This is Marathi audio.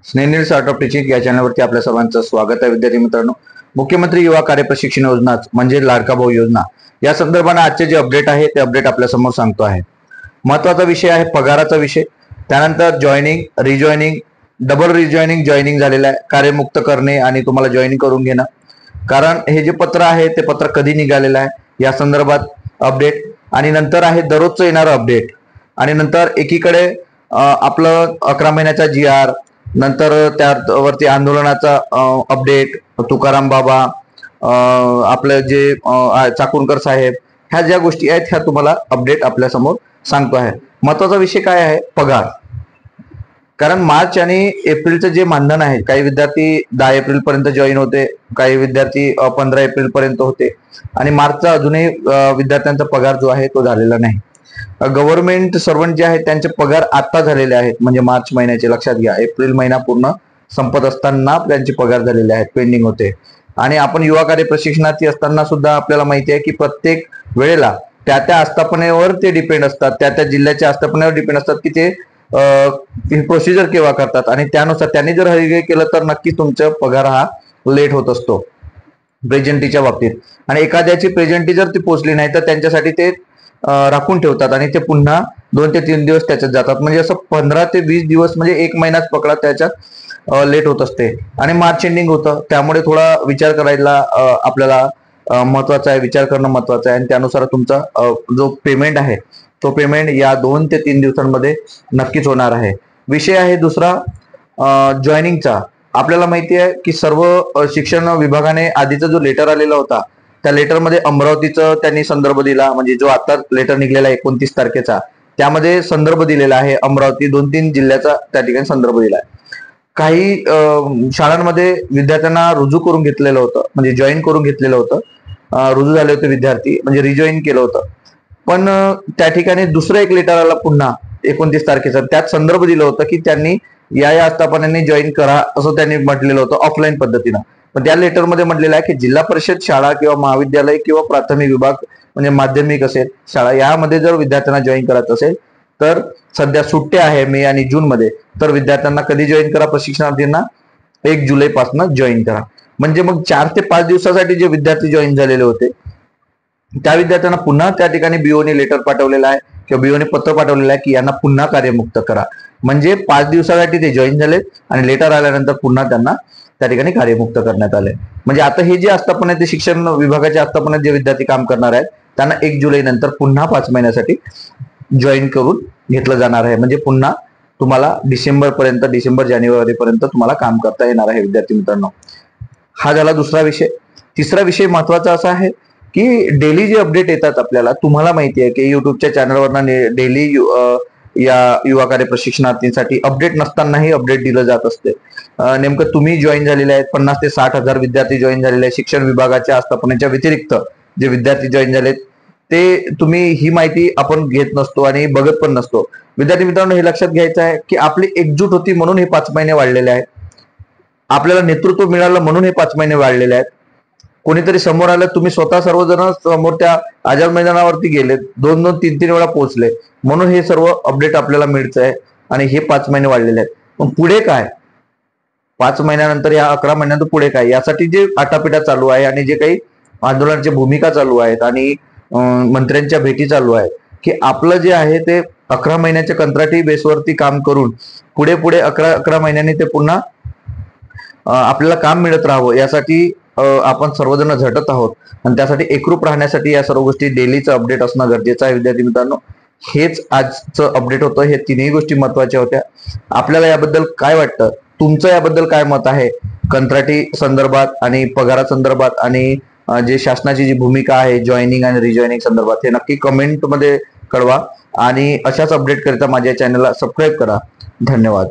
स्नेहनील स्टार्टअप टीचिंग या चॅनलवरती आपल्या सर्वांचं स्वागत आहे. विद्यार्थी मित्रांनो, मुख्यमंत्री युवा कार्यप्रशिक्षण योजना म्हणजे लाडका भाऊ योजना या संदर्भाने आजचे जे अपडेट आहे ते अपडेट आपल्या समोर सांगतो आहे. महत्वाचा विषय आहे पगाराचा विषय, त्यानंतर joining, rejoining, double rejoining, joining झालेलं आहे, कार्यमुक्त करणे आणि तुम्हाला जॉईनिंग करून घेणं. कारण हे जे पत्र आहे ते पत्र कधी निघालेलं आहे या संदर्भात अपडेट, आणि नंतर आहे दररोजचं येणारं अपडेट, आणि नंतर एकीकडे आपलं 11 महिन्याचा GR, नंतर त्यावरती आंदोलनाचा अपडेट, तुकाराम बाबा, आपलं जे चाकूरकर साहेब, ह्या ज्या गोष्टी आहेत ह्या तुम्हाला अपडेट आपल्या समोर सांगतो आहे. महत्वाचा विषय काय आहे? पगार. कारण मार्च आणि एप्रिलचं जे मानधन आहे, काही विद्यार्थी 10 एप्रिल पर्यंत जॉईन होते, काही विद्यार्थी 15 एप्रिल पर्यंत होते, आणि मार्चचा अजूनही विद्यार्थ्यांचा पगार जो आहे तो झालेला नाही. गव्हर्नमेंट सर्वंट जे आहेत त्यांचे पगार आता झालेले आहेत, म्हणजे मार्च महिन्याचे लक्षात घ्या. एप्रिल महिना पूर्ण संपत असताना त्यांचे पगार झालेले आहेत, पेंडिंग होते. आणि आपण युवा कार्य प्रशिक्षणार्थी असताना सुद्धा आपल्याला माहिती आहे की प्रत्येक वेळेला त्या त्या आस्थापनेवर ते डिपेंड असतात, त्या त्या जिल्ह्याच्या आस्थापनेवर डिपेंड असतात की ते प्रोसिजर केव्हा करतात, आणि त्यानुसार त्यांनी जर हरिगय केलं तर नक्की तुमचा पगार हा लेट होत असतो प्रेझेंटीच्या बाबतीत. आणि एखाद्याची प्रेझेंटी जर ती पोहोचली नाही तर त्यांच्यासाठी ते राखून ठेवतात आणि ते पुन्हा 2 ते 3 दिवस त्याच्यात जातात. म्हणजे असं 15 ते 20 दिवस, म्हणजे 1 महिनाच पकडा, त्याच्यात लेट होत असते. आणि मार्च एंडिंग होतं, त्यामुळे थोडा विचार करायला आपल्याला महत्वाचा आहे, विचार करणं महत्वाचं आहे. आणि त्यानुसार तुमचा जो पेमेंट आहे तो पेमेंट या 2 ते 3 दिवसांमध्ये नक्कीच होणार आहे. विषय आहे दुसरा जॉईनिंगचा. आपल्याला माहिती आहे की सर्व शिक्षण विभागाने आधीचा जो लेटर आलेला होता त्या लेटरमध्ये अमरावतीचं त्यांनी संदर्भ दिला, म्हणजे जो आता लेटर निघलेला 29 तारखेचा त्यामध्ये संदर्भ दिलेला आहे. अमरावती 2-3 जिल्ह्याचा त्या ठिकाणी संदर्भ दिला आहे. काही शाळांमध्ये विद्यार्थ्यांना रुजू करून घेतलेलं होतं, म्हणजे जॉईन करून घेतलेलं होतं, रुजू झाले होते विद्यार्थी, म्हणजे रिजॉईन केलं होतं. पण त्या ठिकाणी दुसरं एक लेटर आला पुन्हा 29 तारखेचा, त्यात संदर्भ दिलं होतं की त्यांनी या आस्थापनांनी जॉईन करा असं त्यांनी म्हटलेलं होतं ऑफलाईन पद्धतीनं. पण त्या लेटरमध्ये म्हटलेलं आहे की जिल्हा परिषद शाळा किंवा महाविद्यालय किंवा प्राथमिक विभाग, म्हणजे माध्यमिक असेल शाळा, यामध्ये जर विद्यार्थ्यांना जॉईन करायचं असेल तर सध्या सुट्ट्या आहे मे आणि जून मध्ये, तर विद्यार्थ्यांना कधी जॉईन करा? प्रशिक्षणार्थींना 1 जुलै पासून जॉईन करा. म्हणजे मग 4 ते 5 दिवसासाठी जे विद्यार्थी जॉईन झालेले होते त्या विद्यार्थ्यांना पुन्हा त्या ठिकाणी BOने लेटर पाठवलेलं आहे किंवा BOने पत्र पाठवलेलं आहे की यांना पुन्हा कार्यमुक्त करा. म्हणजे 5 दिवसासाठी ते जॉईन झाले आणि लेटर आल्यानंतर पुन्हा त्यांना त्या ठिकाणी कार्यमुक्त करण्यात आले. म्हणजे आता हे जे आस्थापना आहे ते शिक्षण विभागाच्या आस्थापनात जे विद्यार्थी काम करणार आहेत त्यांना 1 जुलै नंतर पुन्हा 5 महिन्यासाठी जॉईन करून घेतलं जाणार आहे. म्हणजे पुन्हा तुम्हाला डिसेंबर जानेवारी पर्यंत तुम्हाला काम करता येणार आहे. विद्यार्थी मित्रांनो, हा झाला दुसरा विषय. तिसरा विषय महत्वाचा असा आहे की डेली जे अपडेट येतात आपल्याला, तुम्हाला माहिती आहे की युट्यूबच्या चॅनलवरनं डेली या युवा कार्य प्रशिक्षणार्थींसाठी अपडेट नसतानाही अपडेट दिलं जात असते. नेमकं तुम्ही जॉईन झालेले आहेत, 50 ते 60 हजार विद्यार्थी जॉईन झालेले आहेत. शिक्षण विभागाच्या आस्थापनेच्या व्यतिरिक्त जे विद्यार्थी जॉईन झालेत ते तुम्ही ही माहिती आपण घेत नसतो आणि बघत पण नसतो. विद्यार्थी मित्रांनो, हे लक्षात घ्यायचं आहे की आपली एकजूट होती म्हणून हे 5 महिने वाढलेले आहेत. आपल्याला नेतृत्व मिळालं म्हणून हे 5 महिने वाढलेले आहेत. कोणीतरी समोर आलं, तुम्ही स्वतः सर्वजण समोर त्या आझाद मैदानावरती गेले, 2-2, 3-3 वेळा पोहोचले, म्हणून हे सर्व अपडेट आपल्याला मिळत आहे आणि हे 5 महिने वाढलेले आहेत. पण पुढे काय? 5 महिन्यानंतर या 11 महिन्यानंतर पुढे काय? यासाठी जे आटापिटा चालू आहे आणि जे काही आंदोलनाच्या भूमिका चालू आहेत आणि मंत्र्यांच्या भेटी चालू आहेत की आपलं जे आहे ते 11 महिन्याच्या कंत्राटी बेसवरती काम करून पुढे 11 महिन्यांनी ते पुन्हा आपल्याला काम मिळत राहावं, यासाठी आपण सर्वजण झटत आहोत. आणि त्यासाठी एकरूप राहण्यासाठी या सर्व गोष्टी डेलीचं अपडेट असणं गरजेचं आहे. विद्यार्थी मित्रांनो, हेच आजचं अपडेट होतं. हे तिन्ही गोष्टी महत्वाच्या होत्या. आपल्याला याबद्दल काय वाटतं? तुमचं याबद्दल काय मत आहे? कंत्राटी संदर्भात आणि पगारासंदर्भात आणि जे शासनाची जी भूमिका आहे जॉईनिंग आणि रिजॉईनिंग संदर्भात, हे नक्की कमेंटमध्ये कळवा. आणि अशाच अपडेट करिता माझ्या चॅनलला सबस्क्राईब करा. धन्यवाद.